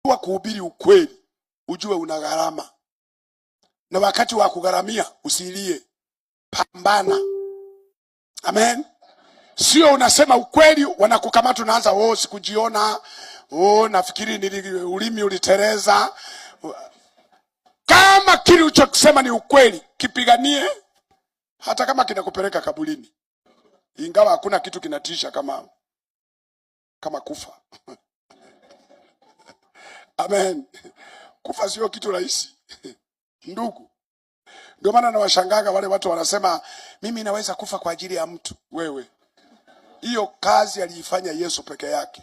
wa kuhubiri ukweli, ujue una gharama. Na wakati wa kugharamia usilie, pambana. Amen. Sio unasema ukweli wanakukamata unaanza sikujiona, nafikiri ulimi ulitereza. Kama kile ulichosema ni ukweli, kipiganie hata kama kinakupeleka kaburini. Ingawa hakuna kitu kinatisha kama kufa. Amen. Kufa sio kitu rahisi. Ndugu. Ndio maana nawashangaga wale watu wanasema mimi naweza kufa kwa ajili ya mtu. Wewe. Hiyo kazi aliifanya Yesu peke yake.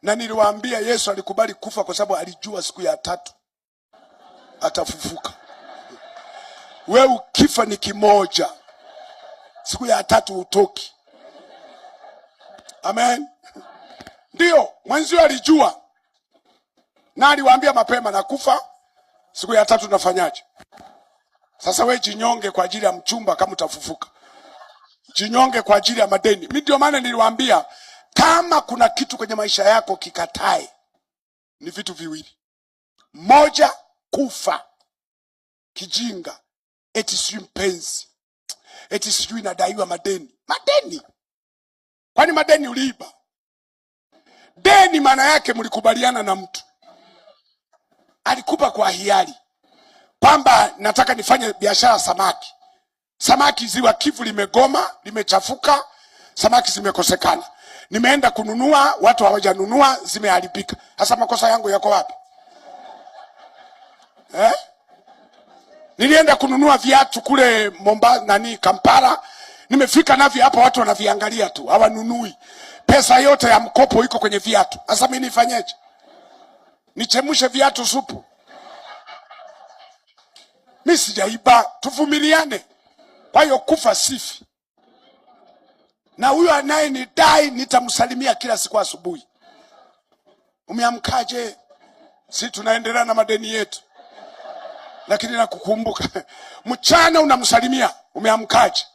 Na niliwaambia Yesu alikubali kufa kwa sababu alijua siku ya 3 atafufuka. Wewe ukifa ni kimoja. Siku ya 3 utoki. Amen. Ndio, mwenzio alijua. Na aliwaambia mapema na kufa siku ya 3 nafanyaje? Sasa we jinyonge kwa ajili ya mchumba kama utafufuka. Jinyonge kwa ajili ya madeni. Mimi ndio maana niliwaambia kama kuna kitu kwenye maisha yako kikatae, ni vitu viwili. Moja, kufa. Kijinga. Eti sijui mpenzi. Eti sijui nadaiwa madeni. Madeni? Kwani madeni uliiba? Deni maana yake mlikubaliana na mtu. Alikupa kwa hiari. Kwamba nataka nifanye biashara samaki. Samaki ziwa Kivu limegoma, limechafuka, samaki zimekosekana. Nimeenda kununua, watu hawajanunua, zimeharibika. Hasa makosa yangu yako wapi? Nilienda kununua viatu kule Mombasa, Kampala. Nimefika navyo hapa watu wanaviangalia tu, hawanunui. Pesa yote ya mkopo iko kwenye viatu. Sasa mimi nifanyeje? Nichemshe viatu supu? Mimi sijaiba, tuvumiliane. Kwa hiyo kufa sifi. Na huyo anayenidai nitamsalimia kila siku asubuhi. Umeamkaje? Si tunaendelea na madeni yetu. Lakini nakukumbuka. Mchana unamsalimia, umeamkaje?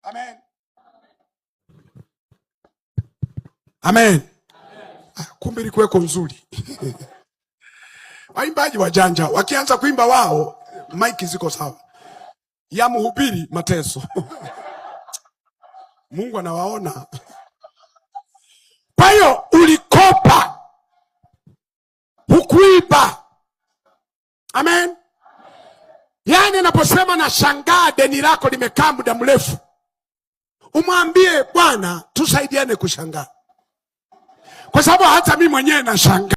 Amen. Amen. Kumbe ilikuweko nzuri. Waimbaji wajanja wakianza kuimba wao, maiki ziko sawa. Ya mhubiri mateso. Mungu anawaona. Kwa hiyo ulikopa, hukuiba. Amen. Yani naposema na shangaa deni lako limekaa muda mrefu, umwambie Bwana tusaidiane kushangaa. Kwa sababu hata mimi mwenyewe nashangaa.